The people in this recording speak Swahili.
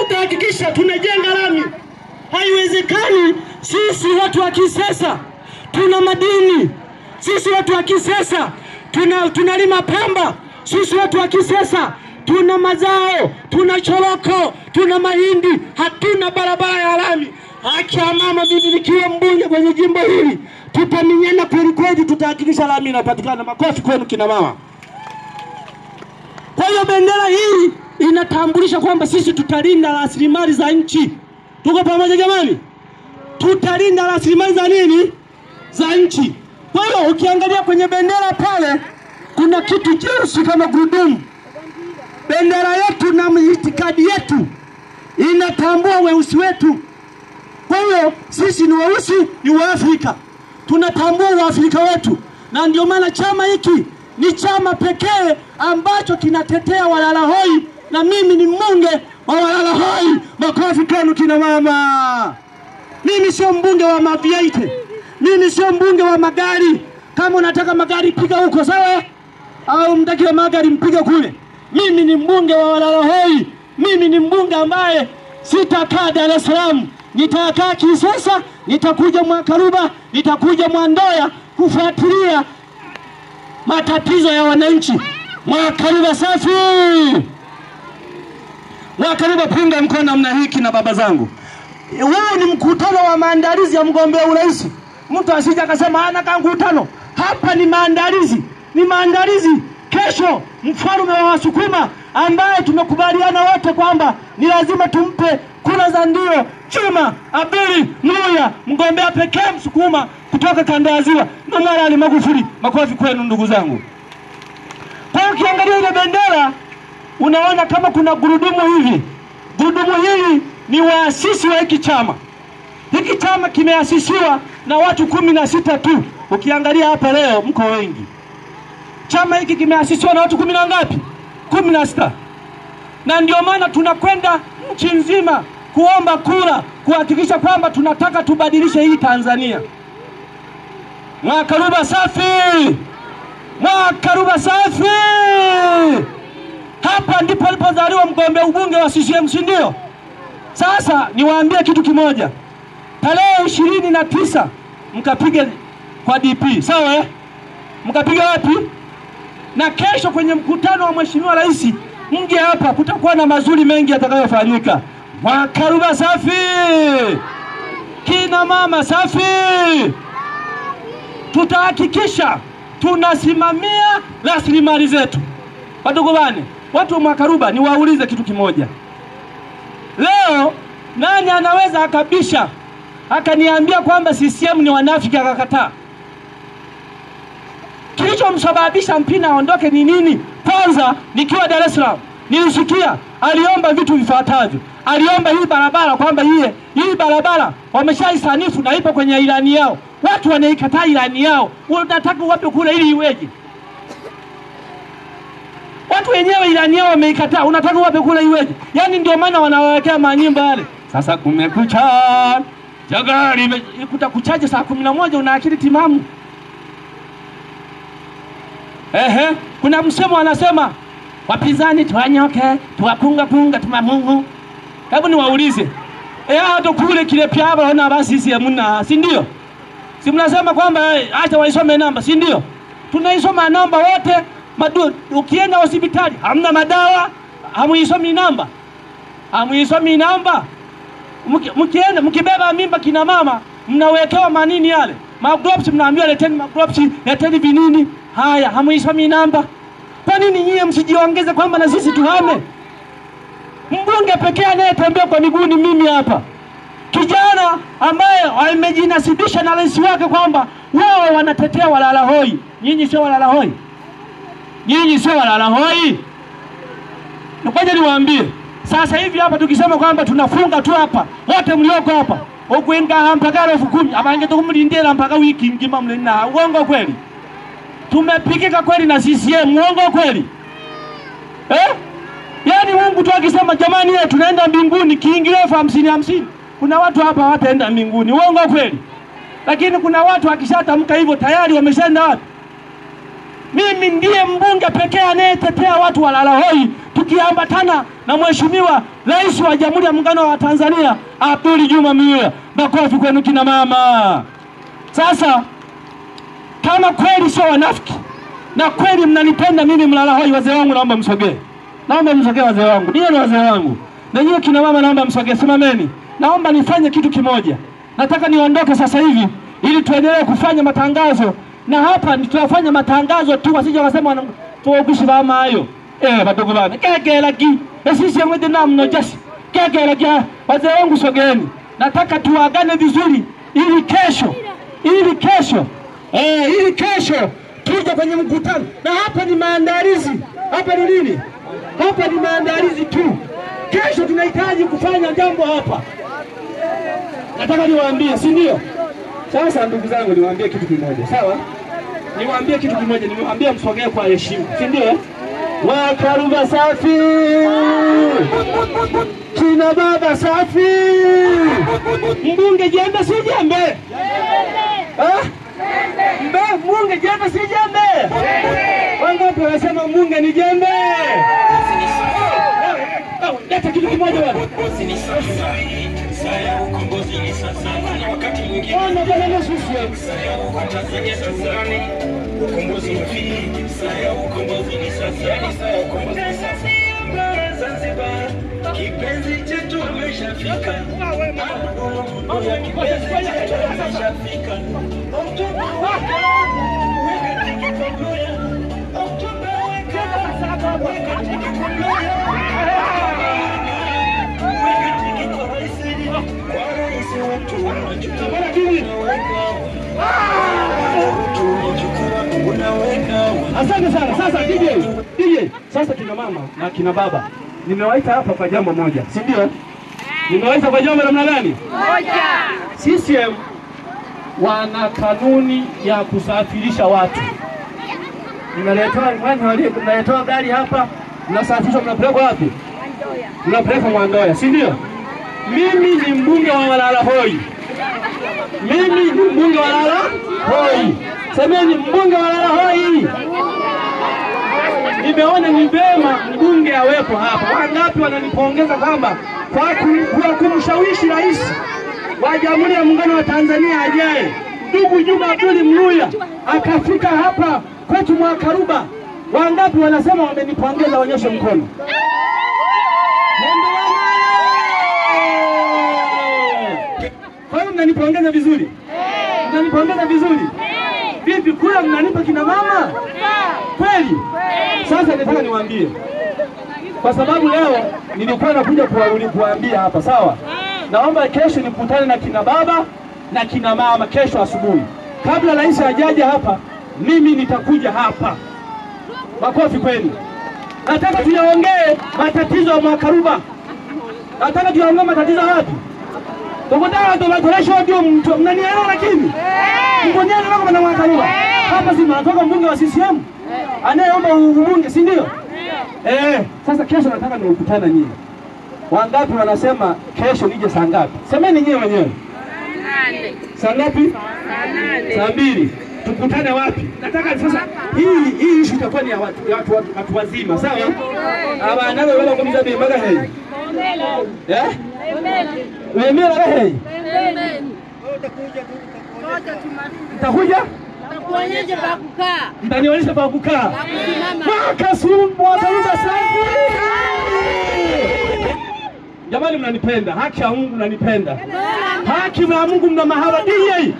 tutahakikisha tunajenga lami. Haiwezekani sisi watu wa Kisesa tuna madini, sisi watu wa Kisesa tunalima pamba, sisi watu wa Kisesa tuna mazao, tuna choroko, tuna mahindi, hatuna barabara ya lami. Haki ya mama, mimi nikiwa mbunge kwenye jimbo hili tutaminyana kweli kweli, tutahakikisha lami inapatikana. Makofi kwenu kina mama. Kwa hiyo bendera hii inatambulisha kwamba sisi tutalinda rasilimali za nchi. Tuko pamoja jamani? Tutalinda rasilimali za nini? Za nchi. Kwa hiyo ukiangalia kwenye bendera pale kuna kitu jeusi kama gurudumu. Bendera yetu na itikadi yetu inatambua weusi wetu. Kwa hiyo sisi ni weusi, ni Waafrika. Tunatambua Waafrika wetu. Na ndio maana chama hiki ni chama pekee ambacho kinatetea walala hoi, na mimi ni mbunge wa walala hoi. Makofi kwenu kina mama. Mimi sio mbunge wa maviaite. Mimi sio mbunge wa magari. Kama unataka magari piga huko sawa, au mtakiwa magari mpige kule. Mimi ni mbunge wa walala hoi. Mimi ni mbunge ambaye sitakaa Dar es Salaam, nitakaa Kisesa, nitakuja Mwakaruba, nitakuja Mwandoya kufuatilia matatizo ya wananchi. Mwakaruba safi. Mwakaruba punga mkono namna hiki na baba zangu. Huu ni mkutano wa maandalizi ya mgombea urais. Mtu asije akasema hana mkutano. Hapa ni maandalizi. Ni maandalizi. Kesho mfalme wa Wasukuma ambaye tumekubaliana wote kwamba ni lazima tumpe kura za ndio, Juma Abduli Mluya, mgombea pekee Msukuma kutoka kanda ya Ziwa, na Mwalimu Magufuli. Makofi kwenu ndugu zangu. Kwa hiyo ukiangalia ile bendera unaona kama kuna gurudumu hivi. Gurudumu hili ni waasisi wa hiki chama. Hiki chama kimeasisiwa na watu 16 tu. Ukiangalia hapa leo mko wengi. Chama hiki kimeasisiwa na watu 10 na ngapi? 16. Na ndio maana tunakwenda nchi nzima kuomba kura, kuhakikisha kwamba tunataka tubadilishe hii Tanzania. Mwakaruba safi. Mwakaruba safi. Hapa ndipo alipozaliwa mgombea ubunge wa CCM, si ndio? Sasa niwaambie kitu kimoja. Tarehe 29 mkapige kwa DP, sawa? Mkapiga wapi? Na kesho kwenye mkutano wa Mheshimiwa Rais mje hapa, kutakuwa na mazuri mengi yatakayofanyika. Mwakaruba safi. Kina mama safi. Tutahakikisha tunasimamia rasilimali zetu. Wadogo bane, watu wa Mwakaruba niwaulize kitu kimoja. Leo nani anaweza akabisha akaniambia kwamba CCM ni wanafiki akakataa? Kilichomsababisha Mpina aondoke ni nini? Kwanza nikiwa Dar es Salaam nilisikia aliomba vitu vifuatavyo. Aliomba hii barabara kwamba hii barabara wameshaisanifu na ipo kwenye ilani yao. Watu wanaikataa ilani yao. Unataka wape kula ili iweje? Watu wenyewe ilani yao wameikataa, unataka wape kula iweje? Yaani ndio maana wanawekea manyimbo yale. Sasa kumekucha. Jagari ikuta kuchaje saa 11 una akili timamu. Kuna msemo anasema wapinzani tuanyoke, tuwapunga tumamungu. Hebu niwaulize. Hata kule kile pia hapa wana basi sisi hamna, si ndio? Si mnasema kwamba acha waisome namba, si ndio? Tunaisoma namba wote. Ukienda hospitali hamna madawa, hamuisomi namba. Hamuisomi namba. Mkienda mkibeba mimba kina mama mnawekewa manini yale? Magloves mnaambiwa leteni magloves, leteni vinini. Haya, hamuisomi namba. Kwa nini nyie msijiongeze kwamba na sisi tuhame? Mbunge pekee anayetembea kwa miguu ni mimi hapa. Kijana ambaye amejinasibisha na rais wake kwamba wao wanatetea walala hoi. Nyinyi sio walala hoi. Nyinyi sio walala hoi. Ngoja niwaambie. Sasa hivi hapa tukisema kwamba tunafunga tu hapa, wote mlioko hapa, ukwenga mpaka 10,000, abange tukumlindira mpaka wiki ngima mlina. Uongo kweli? Tumepikika kweli na CCM, uongo kweli? Yaani Mungu tu akisema jamani tunaenda mbinguni kiingilio 50-50. Kuna watu hapa hawataenda mbinguni, uongo kweli? Lakini kuna watu akishatamka hivyo tayari wameshaenda wapi? Mimi ndiye mbunge pekee anayetetea watu walala hoi. tukiambatana na Mheshimiwa Rais wa Jamhuri ya Muungano wa Tanzania Abdul Juma Mwinyi. Makofi kwenu kina mama. Sasa kama kweli sio wanafiki na kweli mnanipenda mimi Mlalahoi, wazee wangu naomba msogee. Naomba msogee wazee wangu. Ndio ni wazee wangu. Na nyinyi kina mama naomba msogee, simameni. Naomba nifanye kitu kimoja. Nataka niondoke sasa hivi ili tuendelee kufanya matangazo. Na hapa tunafanya matangazo tu, wasije wasema tuogishi bama hayo. Badogo bana. Kegelaki. Sisi ngode na mno jasi. Kegelaki. Wazee wangu sogeeni. Nataka tuagane vizuri ili kesho tuje kwenye mkutano. Na hapa ni maandalizi. Hapa ni nini? Hapa ni maandalizi tu. Kesho tunahitaji kufanya jambo hapa. Nataka niwaambie, si ndio? Sasa ndugu zangu, niwaambie kitu kimoja. Sawa? Niwaambie kitu kimoja, niwaambie msogee kwa heshima. Si ndio? Wakaruba safi. Kina baba safi. Mbunge jembe si jembe? Mbunge jembe si jembe? Wangapi wanasema mbunge ni jembe? Leta kitu kimoja bwana. Saya ukombozi ni sasa, na wakati mwingine ukombozi umefika. Saya ukombozi ni sasa, saya ukombozi ni sasa. Zanzibar, kipenzi chetu ameshafika. Kipenzi chetu ameshafika. Asante sana. Sasa DJ, sasa kina mama na kina baba nimewaita hapa kwa jambo moja, si ndio? Nimewaita kwa jambo namna gani? Moja. CCM wana kanuni ya kusafirisha watu. Mnaletoa gari hapa, mnasafirisha, mnapeleka wapi? Mnapeleka Mwandoya, si ndio? Mimi ni mbunge wa Mlalahoi. Semeni mbunge wa Mlalahoi. Nimeona ni vema mbunge awepo hapa. Wangapi wananipongeza kwamba kwa kumshawishi rais wa Jamhuri ya Muungano wa Tanzania ajaye ndugu Juma Abdul Mwinyi akafika hapa kwetu Mwakaruba. Wangapi wanasema wamenipongeza, wanyoshe mkono. Kwa hiyo mnanipongeza vizuri? Mnanipongeza vizuri? Vipi kula mnanipa kina mama? Kweli? Sasa nataka niwaambie. Kwa sababu leo nilikuwa nakuja kuwaambia hapa, sawa? Naomba kesho nikutane na kina baba na kina mama kesho asubuhi. Kabla rais hajaje hapa, mimi nitakuja hapa. Makofi kwenu. Nataka tuyaongee matatizo ya Mwakaruba. Nataka tuyaongee matatizo wapi? Tukutana tumatolesho ndio mtu mnanielewa, lakini mbonyeni wako na Mwakaruba. Hapa si mnatoka mbunge wa CCM. Anayeomba ubunge, si ndio? Sasa kesho nataka nikutane nyinyi. Wangapi wanasema kesho nije saa ngapi? Semeni nyinyi wenyewe. Saa ngapi? Saa 2. Tukutane wapi? Nataka sasa hii issue itakuwa ni ya watu wazima, sawa? Abana wewe wakomza be magahe. Wewe magahe. Utakuja? Tuonyeshe pa kukaa. Mtanionyesha pa kukaa. Mwakaruba safi. Jamani mnanipenda, haki ya Mungu mnanipenda. Haki ya Mungu mna mahaba. DJ